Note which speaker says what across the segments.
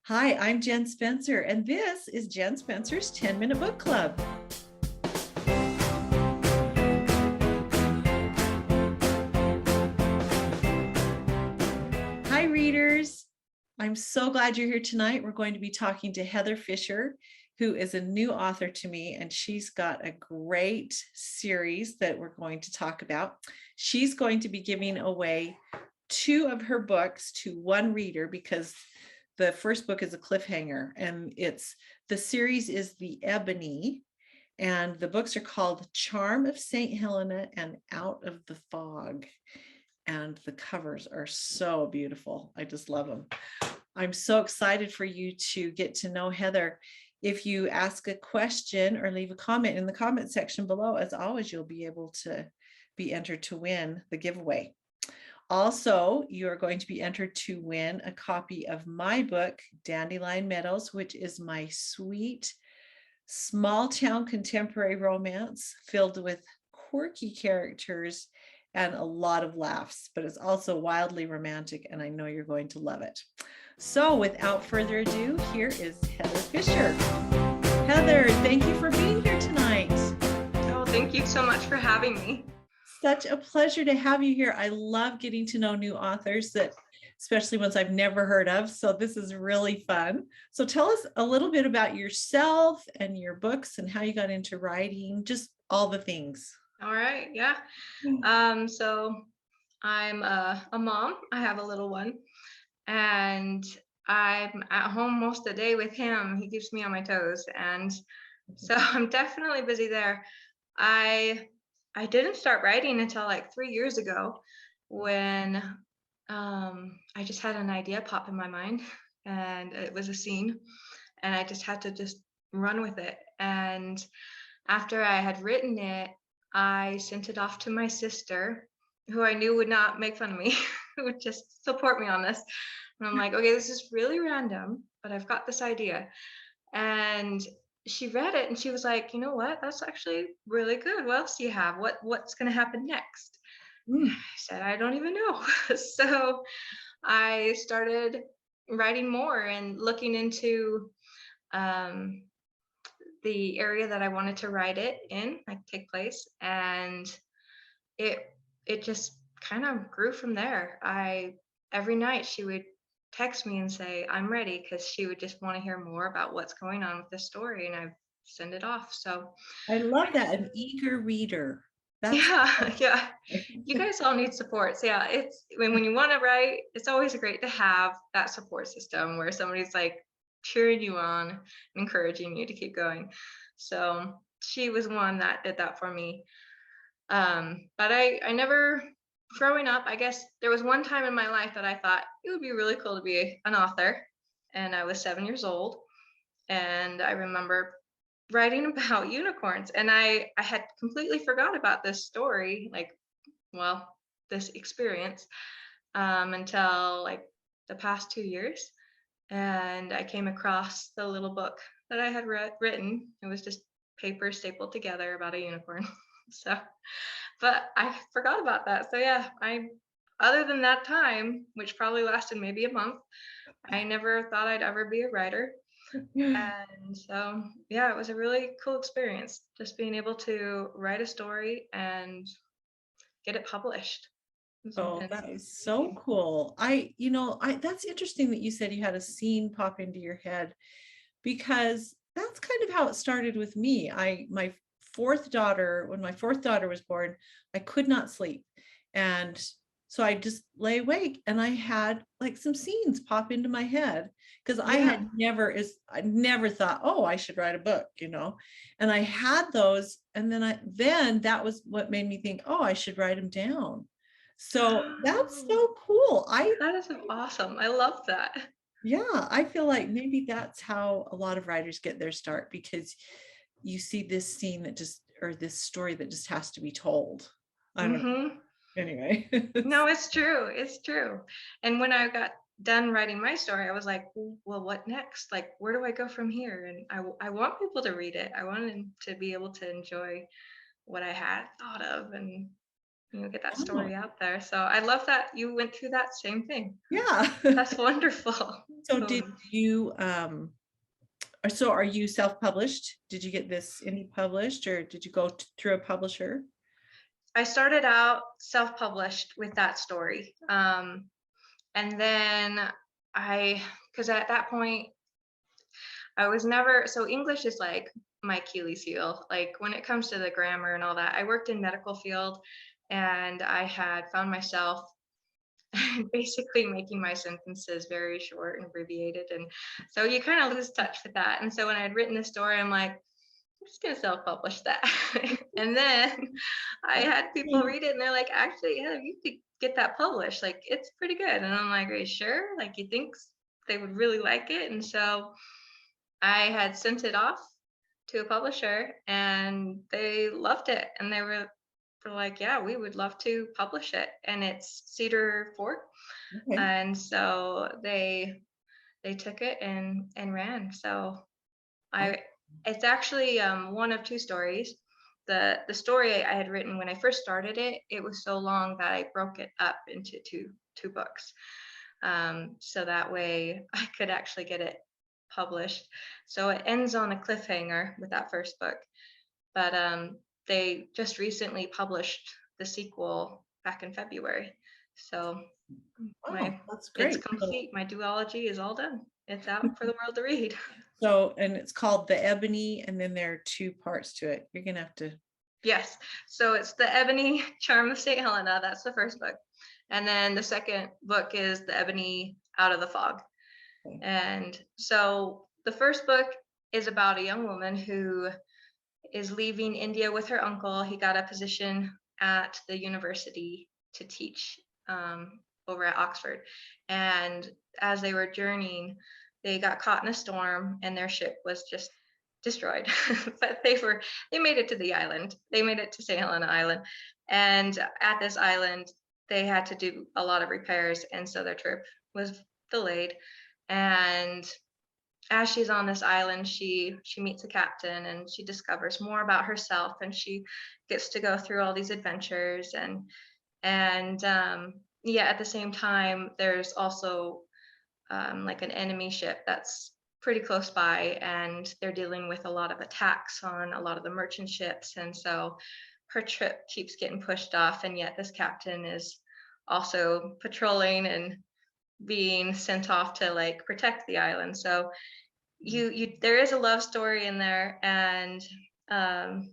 Speaker 1: Hi, I'm Jen Spencer, and this is Jen Spencer's 10-Minute Book Club. Hi, readers. I'm so glad you're here tonight. We're going to be talking to Heather Fisher, who is a new author to me, and she's got a great series that we're going to talk about. She's going to be giving away 2 of her books to one reader because the first book is a cliffhanger, and the series is the Ebony, and the books are called Charm of St. Helena and Out of the Fog. And the covers are so beautiful. I just love them. I'm so excited for you to get to know Heather. If you ask a question or leave a comment in the comment section below, as always, you'll be able to be entered to win the giveaway. Also, you are going to be entered to win a copy of my book, Dandelion Meadows, which is my sweet, small-town contemporary romance filled with quirky characters and a lot of laughs, but it's also wildly romantic, and I know you're going to love it. So without further ado, here is Heather Fisher. Heather, thank you for being here tonight.
Speaker 2: Oh, thank you so much for having me.
Speaker 1: Such a pleasure to have you here. I love getting to know new authors, especially ones I've never heard of. So this is really fun. So tell us a little bit about yourself and your books and how you got into writing, just all the things.
Speaker 2: All right, yeah. So I'm a mom. I have a little one, and I'm at home most of the day with him. He keeps me on my toes, and so I'm definitely busy there. I didn't start writing until like 3 years ago, when I just had an idea pop in my mind, and it was a scene, and I just had to just run with it. And after I had written it, I sent it off to my sister, who I knew would not make fun of me, who would just support me on this. And I'm like, okay, this is really random, but I've got this idea. And she read it and she was like, you know what? That's actually really good. What else do you have? What's going to happen next? I said, I don't even know. So I started writing more and looking into um, the area that I wanted to write it in, like take place, and it it just kind of grew from there. I Every night she would text me and say I'm ready, because she would just want to hear more about what's going on with the story, and I send it off. So
Speaker 1: I love that, an eager reader. That's
Speaker 2: yeah, yeah. You guys all need support. So yeah, it's when you want to write, it's always great to have that support system where somebody's like cheering you on and encouraging you to keep going. So she was one that did that for me. But I never, growing up, I guess there was one time in my life that I thought it would be really cool to be an author, and I was 7 years old, and I remember writing about unicorns, and I had completely forgot about this story, like, well, this experience, until like the past 2 years, and I came across the little book that I had written. It was just paper stapled together about a unicorn. So, but I forgot about that. So yeah, other than that time, which probably lasted maybe a month, I never thought I'd ever be a writer. And so, yeah, it was a really cool experience, just being able to write a story and get it published.
Speaker 1: Oh, that is so cool. That's interesting that you said you had a scene pop into your head, because that's kind of how it started with me. When my fourth daughter was born, I could not sleep. And so I just lay awake and I had like some scenes pop into my head, because I never thought, oh, I should write a book, and I had those. And then that was what made me think, oh, I should write them down. So that's so cool.
Speaker 2: That is awesome. I love that.
Speaker 1: Yeah, I feel like maybe that's how a lot of writers get their start, because you see this scene or this story that just has to be told. I don't know. Anyway.
Speaker 2: No, it's true. It's true. And when I got done writing my story, I was like, well, what next? Like, where do I go from here? And I want people to read it. I want them to be able to enjoy what I had thought of. And get that
Speaker 1: Oh,
Speaker 2: story out there. So I love that you went through that same thing.
Speaker 1: yeah.
Speaker 2: That's wonderful.
Speaker 1: So did
Speaker 2: Um,
Speaker 1: you so are you self-published? Did you get this indie published or did you go through a publisher?
Speaker 2: I started out self-published with that story. And then because at that point, I was never, so English is like my Achilles heel. Like when it comes to the grammar and all that, I worked in medical field and I had found myself basically making my sentences very short and abbreviated. And so you kind of lose touch with that. And so when I had written the story, I'm like, I'm just gonna self-publish that. And then I had people read it and they're like, actually, yeah, you could get that published. Like it's pretty good. And I'm like, are you sure? Like you think they would really like it? And so I had sent it off to a publisher and they loved it. And they were like, yeah, we would love to publish it. And it's Cedar Fort.
Speaker 1: Okay.
Speaker 2: And so they took it and ran. So
Speaker 1: Oh,
Speaker 2: I it's actually one of two stories. The story I had written when I first started it, it was so long that I broke it up into two books. So that way I could actually get it published. So it ends on a cliffhanger with that first book. But they just recently published the sequel back in February. So
Speaker 1: wow,
Speaker 2: my
Speaker 1: that's
Speaker 2: it's
Speaker 1: great.
Speaker 2: complete. My duology is all done. It's out for the world to read.
Speaker 1: So, and it's called The Ebony, and then there are two parts to it. You're gonna have to.
Speaker 2: Yes. So it's the Ebony Charm of St. Helena. That's the first book. And then the second book is the Ebony Out of the Fog.
Speaker 1: Okay.
Speaker 2: And so the first book is about a young woman who is leaving India with her uncle. He got a position at the university to teach over at Oxford. And as they were journeying, they got caught in a storm and their ship was just destroyed. But they made it to the island. They made it to St. Helena Island. And at this island, they had to do a lot of repairs. And so their trip was delayed. And as she's on this island, she meets a captain and she discovers more about herself and she gets to go through all these adventures and yeah, at the same time there's also like an enemy ship that's pretty close by and they're dealing with a lot of attacks on a lot of the merchant ships, and so her trip keeps getting pushed off, and yet this captain is also patrolling and being sent off to like protect the island. So you there is a love story in there, and um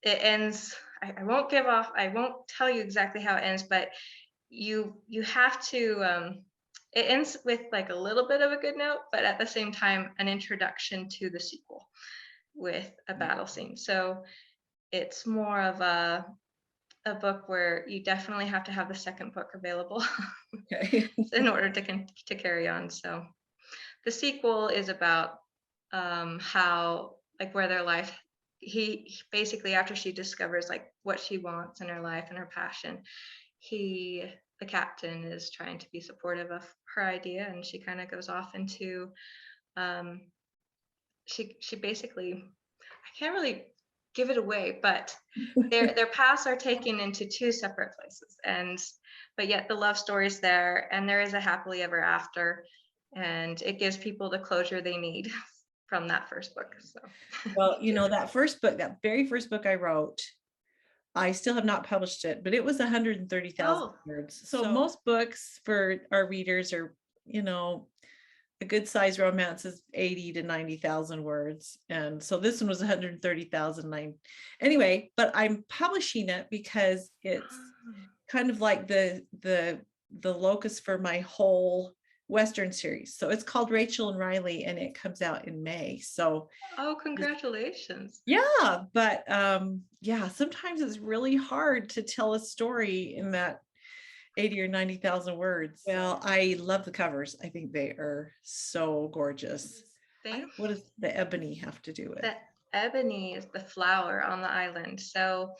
Speaker 2: it ends, I won't give off, I won't tell you exactly how it ends, but you have to it ends with like a little bit of a good note, but at the same time an introduction to the sequel with a battle scene. So it's more of a book where you definitely have to have the second book available
Speaker 1: Okay.
Speaker 2: in order to carry on. So the sequel is about how like where their life, he basically, after she discovers like what she wants in her life and her passion, he the captain is trying to be supportive of her idea, and she kind of goes off into um she basically, I can't really give it away, but their paths are taken into two separate places, and but yet the love story is there and there is a happily ever after, and it gives people the closure they need from that first book. So
Speaker 1: Well, that first book, that very first book I wrote, I still have not published it, but it was 130,000
Speaker 2: oh,
Speaker 1: words. So most books for our readers are, a good size romance is 80 to 90,000 words. And so this one was 130,000. Anyway, but I'm publishing it because it's kind of like the locus for my whole Western series. So it's called Rachel and Riley and it comes out in May. So
Speaker 2: oh, congratulations.
Speaker 1: yeah, but yeah, sometimes it's really hard to tell a story in that 80 or 90,000 words. Well, I love the covers. I think they are so gorgeous.
Speaker 2: Thank
Speaker 1: What does the ebony have to do with?
Speaker 2: The ebony is the flower on the island. So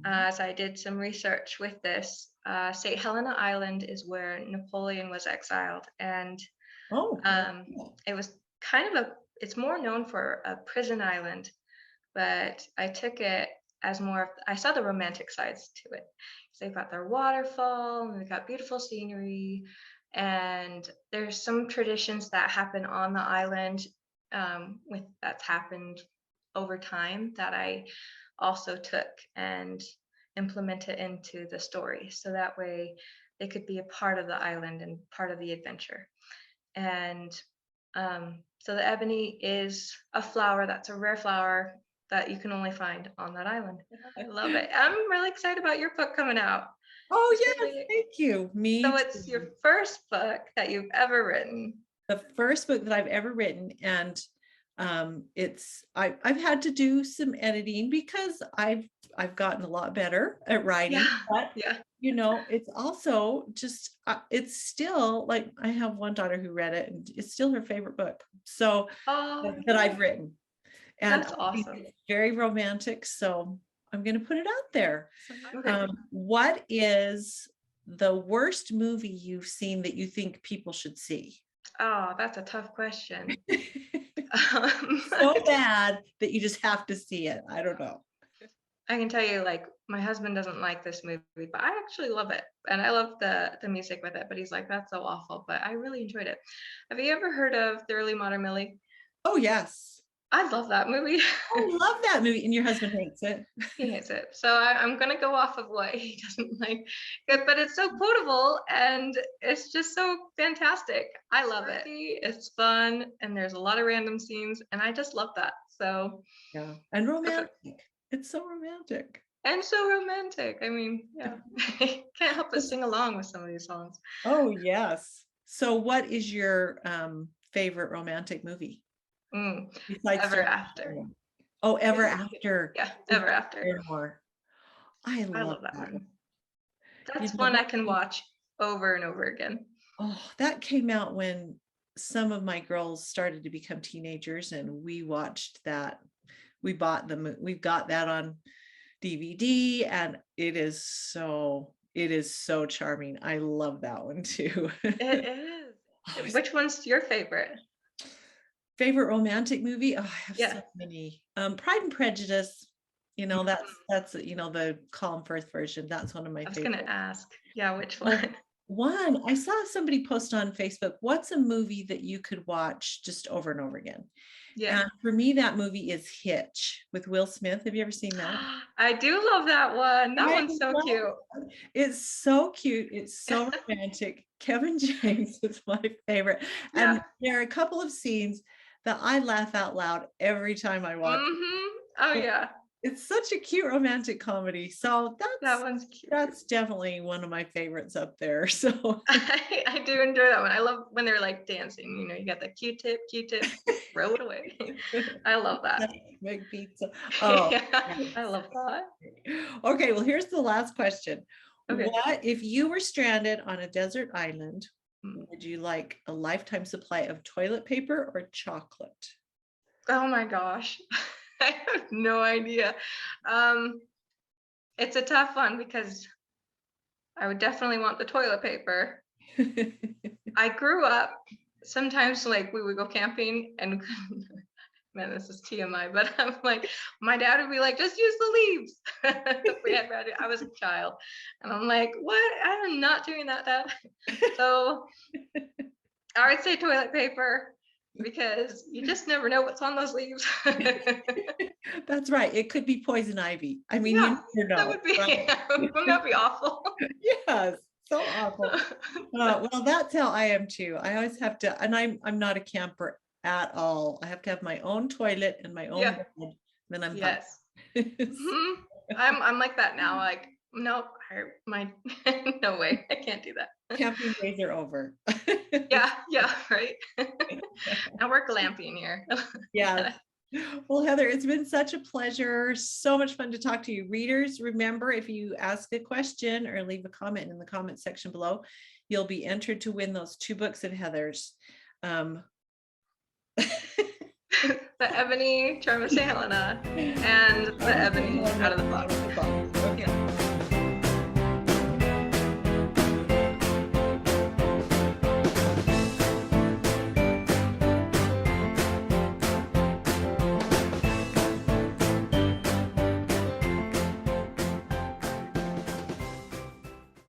Speaker 2: as I did some research with this, St. Helena Island is where Napoleon was exiled, and
Speaker 1: Oh,
Speaker 2: it was kind of it's more known for a prison island, but I took it as more of, I saw the romantic sides to it. So they've got their waterfall and they've got beautiful scenery, and there's some traditions that happen on the island, with that's happened over time that I also took and implemented into the story. So that way they could be a part of the island and part of the adventure. And so the ebony is a flower that's a rare flower that you can only find on that island. I love it. I'm really excited about your book coming out.
Speaker 1: Oh,
Speaker 2: It's
Speaker 1: yes,
Speaker 2: gonna be-
Speaker 1: thank you. Me
Speaker 2: So
Speaker 1: too.
Speaker 2: it's your first book that you've ever written.
Speaker 1: The first book that I've ever written, and I've had to do some editing because I've gotten a lot better at writing,
Speaker 2: Yeah.
Speaker 1: but
Speaker 2: Yeah.
Speaker 1: you know, it's also just it's still like, I have one daughter who read it and it's still her favorite book, so
Speaker 2: Oh,
Speaker 1: that I've written, and
Speaker 2: that's
Speaker 1: I think
Speaker 2: awesome.
Speaker 1: it's very romantic, so I'm going to put it out there.
Speaker 2: Okay.
Speaker 1: What is the worst movie you've seen that you think people should see?
Speaker 2: Oh, that's a tough question.
Speaker 1: So bad that you just have to see it. I don't know.
Speaker 2: I can tell you, like, my husband doesn't like this movie, but I actually love it, and I love the music with it. But he's like, "That's so awful," but I really enjoyed it. Have you ever heard of Thoroughly Modern Millie?
Speaker 1: Oh, yes.
Speaker 2: I love that movie.
Speaker 1: I love that movie. And your husband hates it.
Speaker 2: He hates it, so I'm gonna go off of what he doesn't like. But it's so quotable, and it's just so fantastic. I love it. It's fun, and there's a lot of random scenes, and I just love that. So
Speaker 1: Yeah. And romantic. It's so romantic.
Speaker 2: and so romantic. I mean, yeah, can't help but sing along with some of these songs.
Speaker 1: Oh, yes. So what is your favorite romantic movie? Besides
Speaker 2: Ever After.
Speaker 1: Starship? Oh, Ever After.
Speaker 2: Yeah, Ever After.
Speaker 1: More. I
Speaker 2: I
Speaker 1: love
Speaker 2: love that
Speaker 1: that.
Speaker 2: one. That's
Speaker 1: You know,
Speaker 2: one I can watch over and over again.
Speaker 1: oh, that came out when some of my girls started to become teenagers, and we watched that. We got that on DVD, and it is so charming. I love that one too.
Speaker 2: It is.
Speaker 1: Oh,
Speaker 2: Which one's your favorite?
Speaker 1: favorite romantic movie? Oh, I have
Speaker 2: Yeah.
Speaker 1: so many. Pride and Prejudice. You know, that's you know, the Colin Firth version. That's one of my
Speaker 2: I was
Speaker 1: favorites.
Speaker 2: gonna ask. Yeah, which one?
Speaker 1: One, I saw somebody post on Facebook, what's a movie that you could watch just over and over again?
Speaker 2: Yeah.
Speaker 1: And for me, that movie is Hitch with Will Smith. Have you ever seen that?
Speaker 2: I do love that one. That
Speaker 1: I
Speaker 2: one's so
Speaker 1: love
Speaker 2: cute.
Speaker 1: it. It's so cute. It's so romantic. Kevin James is my favorite. And
Speaker 2: Yeah.
Speaker 1: there are a couple of scenes that I laugh out loud every time I watch it.
Speaker 2: Oh yeah.
Speaker 1: It's such a cute romantic comedy. So
Speaker 2: That one's cute.
Speaker 1: that's definitely one of my favorites up there. So
Speaker 2: I do enjoy that one. I love when they're like dancing. You know, you got the Q-tip, throw it away. I love that.
Speaker 1: big pizza. Oh,
Speaker 2: Yeah, I love that.
Speaker 1: okay. Well, here's the last question.
Speaker 2: Okay.
Speaker 1: What if you were stranded on a desert island?
Speaker 2: Mm.
Speaker 1: Would you like a lifetime supply of toilet paper or chocolate?
Speaker 2: Oh my gosh. I have no idea. It's a tough one because I would definitely want the toilet paper. I grew up, sometimes like we would go camping and man, this is TMI, but I'm like, my dad would be like, just use the leaves. I was a child. And I'm like, what? I am not doing that, Dad. So I would say toilet paper, because you just never know what's on those leaves.
Speaker 1: That's right. It could be poison ivy. I mean,
Speaker 2: Yeah,
Speaker 1: you never know.
Speaker 2: That would be,
Speaker 1: right?
Speaker 2: wouldn't that be awful?
Speaker 1: Yes, so awful. Well, that's how I am too. I always have to, and I'm not a camper at all. I have to have my own toilet and my own
Speaker 2: Yeah.
Speaker 1: bed. Then I'm
Speaker 2: Yes.
Speaker 1: fine.
Speaker 2: Mhm. I'm like that now. Like, nope, no way, I can't do that.
Speaker 1: Camping days are over.
Speaker 2: Yeah, right. Now we're glamping here.
Speaker 1: Yeah. Well, Heather, it's been such a pleasure. So much fun to talk to you. Readers, remember, if you ask a question or leave a comment in the comment section below, you'll be entered to win those 2 books of Heather's.
Speaker 2: The Ebony, Charm of St. Helena, and the Ebony out of the box.
Speaker 1: Okay.